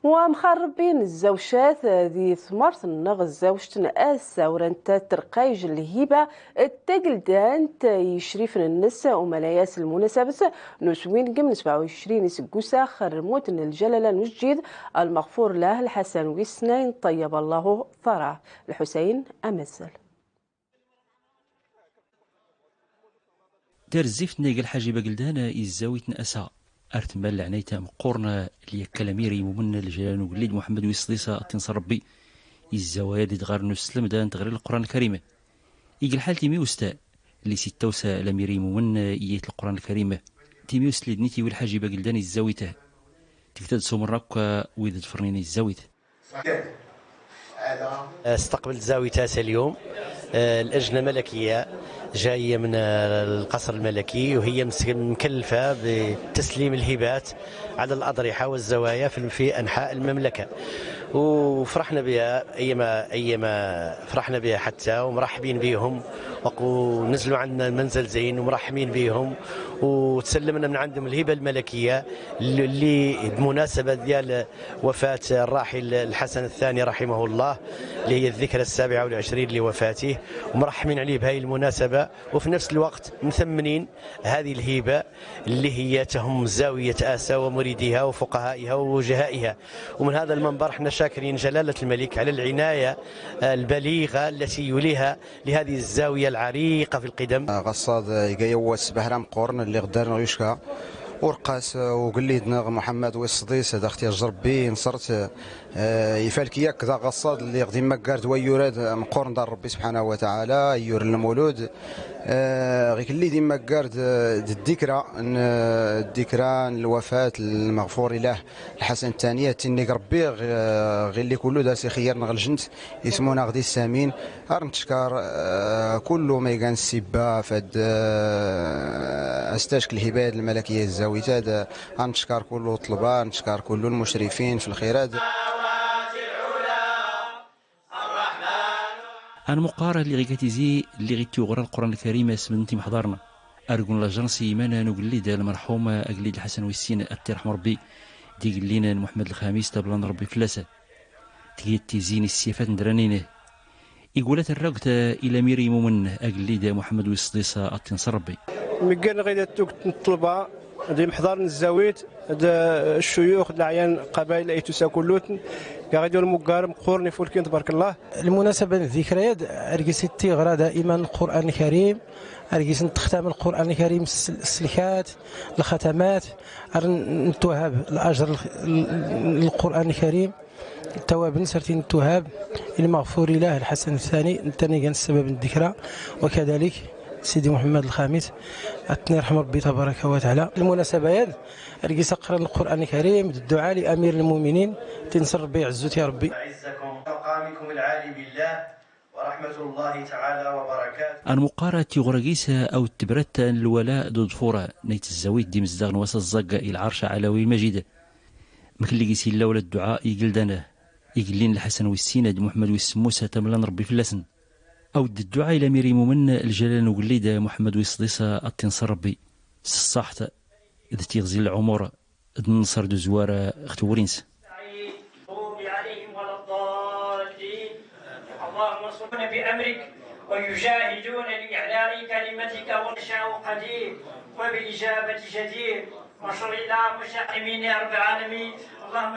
ومخربين الزوجات ذي ثمرة النغ الزوجة نأسة ورنتا ترقايج الهبة التقلدان يشريف النساء وملاياس المناسبة نسوين قم 27 سقوسة خرموت الجلالة نجد المغفور له الحسن ويسنين طيب الله ثراه الحسين أمزل دار الزيفت نيق الحاجبة قلدانا إزاويت نأسا أرتمال لعنيتا مقورنا اللي كلاميري ممن الجلال وليد محمد ويصليصا تنصر ربي الزوايا دي تغار نسلم دان تغير القرآن الكريم يقل حال تيمي وستا اللي ستوسا لاميري ممن إيت القرآن الكريم تيمي وسلي دنيتي والحاجبة قلدان الزاويته تكتاد سومر راكا وإذا تفرنين الزاويت استقبلت زاوية تاسع اليوم الأجنة ملكية جاية من القصر الملكي وهي مكلفة بتسليم الهبات على الأضرحة والزوايا في أنحاء المملكة وفرحنا بها أيما فرحنا بها حتى ومرحبين بهم ونزلوا عنا المنزل زين ومرحبين بهم وتسلمنا من عندهم الهبة الملكية اللي بمناسبة ديال وفاة الراحل الحسن الثاني رحمه الله اللي هي الذكرى 27 لوفاته ومرحبين عليه بهذه المناسبة وفي نفس الوقت مثمنين هذه الهبة اللي هي تهم زاوية آسا ومريديها وفقهائها ووجهائها. ومن هذا المنبر احنا شاكرين جلالة الملك على العناية البليغة التي يوليها لهذه الزاوية العريقة في القدم. غصاد يقيوس بهرام قورن اللي غدارنا يشكا ورقاس وقليدنا محمد ويصديس هذا اختيار جربي نصرت يفالكياك ذا غصاد اللي غدي مكارد ويوراد مقورن دار ربي سبحانه وتعالى يور المولود غيك اللي ديما كارد الذكرى الوفاة المغفور له الحسن الثانية تني ربي غير اللي كله داسي خيرنا غالجنت يسمونا غدي السامين نتشكر كله ما يكان السبا فاد استاشك الهبات الملكية الزاويتات نتشكر كله طلبة نتشكر كله المشرفين في الخيرات. أنا مقارنة اللي غيكاتيزي اللي غيتيوغرا القرآن الكريم اسمنتي محضرنا أرجون لاجانسي مانا نقليد المرحومة أقليد الحسن والسين أترحم ربي دي قلينا محمد الخامس تبلان ربي فلاسة تيزيني السيفات ندرانينه يقولات الرقت إلى ميري ممن أقليد محمد ويصديصة أتنصر ربي مكان غير توك الطلبة دي محضر الزاويت الشيوخ العيان قبائل اي تساكلوت غادي المقارم قرني فولكين تبارك الله. المناسبة الذكريات ارجسيتي غرا دائما القرآن الكريم ارجس تختم القرآن الكريم السلكات الختمات نتوهب الاجر القرآن الكريم التواب نسرتين التوهاب المغفور له الحسن الثاني الثاني كان السبب الذكرى وكذلك سيدي محمد الخامس أتني رحمة ربي تبارك وتعالى. المناسبات أرجس أقرأ القرآن الكريم الدعاء لأمير المؤمنين تنصر ربي يعزك يا ربي. أعزكم مقامكم العالي بالله ورحمة الله تعالى وبركاته. المقارنة يغرقيسها أو التبرت الولاء ضد فورة نيت الزويد دي مزدغن وسط الزقة إلى العرش علوي المجيدة مثل اللي قيسي لولا الدعاء يقلدنا يقلين الحسن والسيند محمد والسموسة تملان ربي في اللسن أو الدعاء إلى ميري ممن الجلال نقليد محمد ويصديصة التنصر ربي الصحت إذا تيغزي العمر النصر دو زوار اختورينس عليهم ولا الضالين اللهم صلنا بأمرك ويجاهدون لإعلاء كلمتك والشاء قدير وبالإجابة جدير وصل إلى مشاعمين يا رب العالمين اللهم